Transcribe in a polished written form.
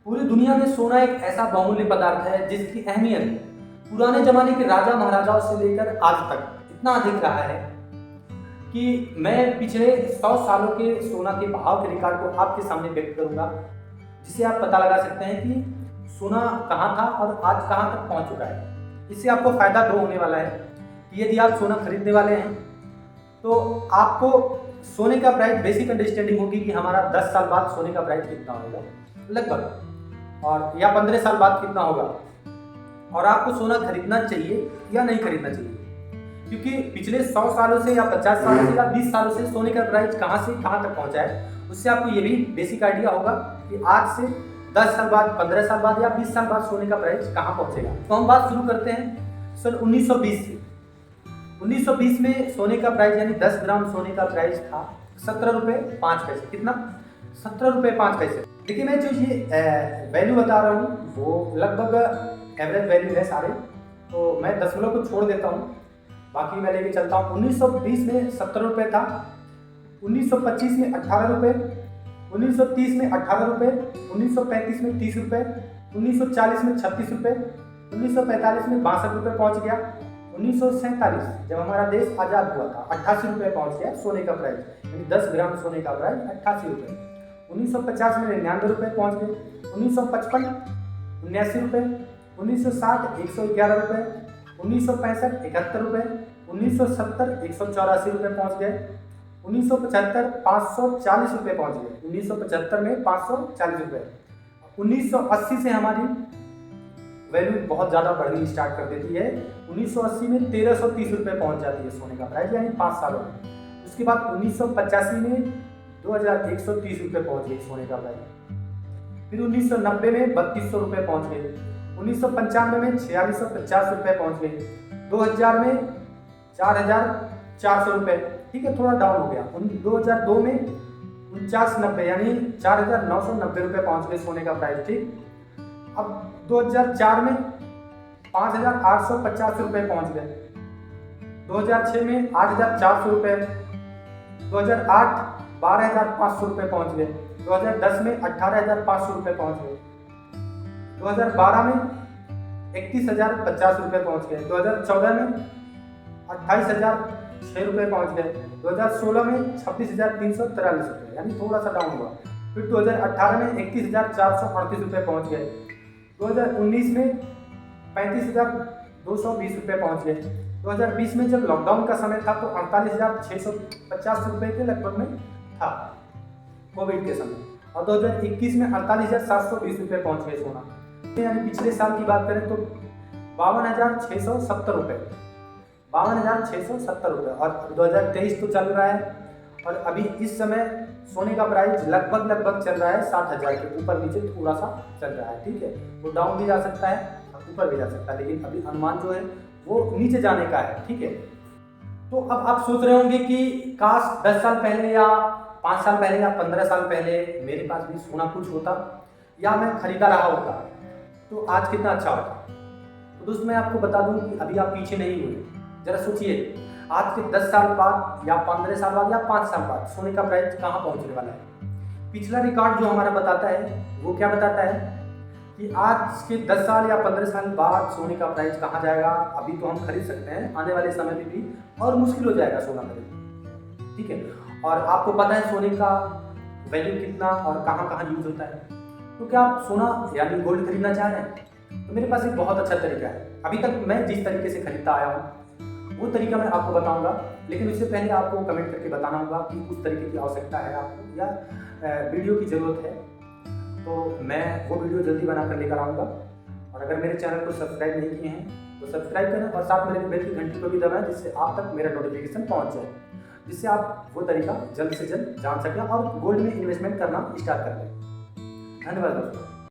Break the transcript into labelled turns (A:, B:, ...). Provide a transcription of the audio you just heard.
A: पूरी दुनिया में सोना एक ऐसा बहुमूल्य पदार्थ है जिसकी अहमियत पुराने जमाने के राजा महाराजाओं से लेकर आज तक इतना अधिक रहा है कि मैं पिछले 100 सालों के सोना के भाव के रिकॉर्ड को आपके सामने व्यक्त करूंगा, जिससे आप पता लगा सकते हैं कि सोना कहाँ था और आज कहाँ तक पहुंच चुका है। इससे आपको फायदा दो होने वाला है कि यदि आप सोना खरीदने वाले हैं तो आपको सोने का प्राइस बेसिक अंडरस्टैंडिंग होगी कि हमारा 10 साल बाद सोने का प्राइस कितना होगा लगभग, और या 15 साल बाद कितना होगा, और आपको सोना खरीदना चाहिए या नहीं खरीदना चाहिए। क्योंकि पिछले 100 सालों से या 50 सालों से या 20 सालों से सोने का प्राइस कहाँ से कहाँ तक पहुँचा है, उससे आपको ये भी बेसिक आइडिया होगा कि आज से 10 साल बाद, 15 साल बाद या 20 साल बाद सोने का प्राइस कहाँ पहुँचेगा। तो हम बात शुरू करते हैं सन 1920 से। 1920 में सोने का प्राइस यानी 10 ग्राम सोने का प्राइस था 17 रुपये 5 पैसे। कितना? 17 रुपये 5 पैसे। देखिए, मैं जो ये वैल्यू बता रहा हूँ वो लगभग एवरेज वैल्यू है सारे, तो मैं दशमलव को छोड़ देता हूँ, बाकी मैं लेके चलता हूँ। 1920 में 17 रुपये था, 1925 में 18 रुपये, 1930 में 18 रुपये, 1935 में 30 रुपये, 1940 में 36 रुपये, 1945 में 62 रुपये पहुँच गया। 1947 जब हमारा देश आज़ाद हुआ था 88 रुपये पहुँच गया सोने का प्राइस, यानी 10 ग्राम सोने का प्राइस 88 रुपये। 1950 में 99 रुपये पहुँच गए, 1955 79 रुपये, 1960 111 रुपये, 1965 71 रुपये, 1970 184 रुपये पहुँच गए, 1975 540 रुपये पहुँच गए, 1975 में 540 रुपये। 1980 से हमारी वैल्यू बहुत ज़्यादा बढ़नी स्टार्ट कर देती है। 1980 में 1330 रुपये पहुँच जाती है सोने का प्राइस, यानी 5 सालों में। उसके बाद 1985 में 2130 रुपये पहुँच गई सोने का प्राइस। फिर 1990 में 3200 रुपये पहुँच गए, 1995 में 4650 रुपये पहुँच गए, 2000 में 4400 रुपये, ठीक है, थोड़ा डाउन हो गया। 2002 में 4990 यानी 4990 रुपये पहुँच गए सोने का प्राइस, ठीक। अब 2004 में 5850 रुपये पहुँच गए, 2006 में 8400 रुपये, 2008 12500 रुपये पहुँच गए, 2010 में 18500 रुपये पहुँच गए, 2012 में 31050 रुपये पहुँच गए, 2014 में 28006 रुपये पहुँच गए, 2016 में 26343 रुपये, यानी थोड़ा सा डाउन हुआ। फिर 2018 में 31438 रुपये पहुँच गए, 2019 में 35220 रुपये पहुँच गए, 2020 में जब लॉकडाउन का समय था तो 48650 रुपये के लगभग में था कोविड के समय, और 2021 में 48720 रुपये पहुँच गए सोना। यानी पिछले साल की बात करें तो 52,670 रुपये, 52,670 रुपये, और 2023 तो चल रहा है और अभी इस समय सोने का प्राइस लगभग चल रहा है 60,000 के ऊपर नीचे थोड़ा सा चल रहा है, ठीक है। वो डाउन भी जा सकता है और ऊपर भी जा सकता है, लेकिन अभी अनुमान जो है वो नीचे जाने का है, ठीक है। तो अब आप सोच रहे होंगे कि काश 10 साल पहले या 5 साल पहले या 15 साल पहले मेरे पास भी सोना कुछ होता या मैं खरीदा रहा होता तो आज कितना अच्छा होता। तो दोस्त, मैं आपको बता दूं कि अभी आप पीछे नहीं हुए। जरा सोचिए, आज के 10 साल बाद या 15 साल बाद या 5 साल बाद सोने का प्राइस कहाँ पहुँचने वाला है। पिछला रिकॉर्ड जो हमारा बताता है वो क्या बताता है कि आज के 10 साल या 15 साल बाद सोने का प्राइस कहाँ जाएगा। अभी तो हम खरीद सकते हैं, आने वाले समय में भी और मुश्किल हो जाएगा सोना खरीदना, ठीक है। और आपको पता है सोने का वैल्यू कितना और कहाँ कहाँ यूज होता है। तो क्या आप सोना यानी गोल्ड खरीदना चाह रहे हैं? तो मेरे पास एक बहुत अच्छा तरीका है। अभी तक मैं जिस तरीके से खरीदता आया हूँ वो तरीका मैं आपको बताऊंगा, लेकिन उससे पहले आपको कमेंट करके बताना होगा कि उस तरीके की आवश्यकता है आपको या वीडियो की ज़रूरत है। तो मैं वो वीडियो जल्दी बनाकर लेकर आऊँगा। और अगर मेरे चैनल को सब्सक्राइब नहीं किए हैं तो सब्सक्राइब करें और साथ मेरे बेल की घंटी को भी दबाएं, जिससे आप तक मेरा नोटिफिकेशन पहुँच जाए, जिससे आप वो तरीका जल्द से जल्द जान सकें और गोल्ड में इन्वेस्टमेंट करना स्टार्ट कर दें। धन्यवाद दोस्तों।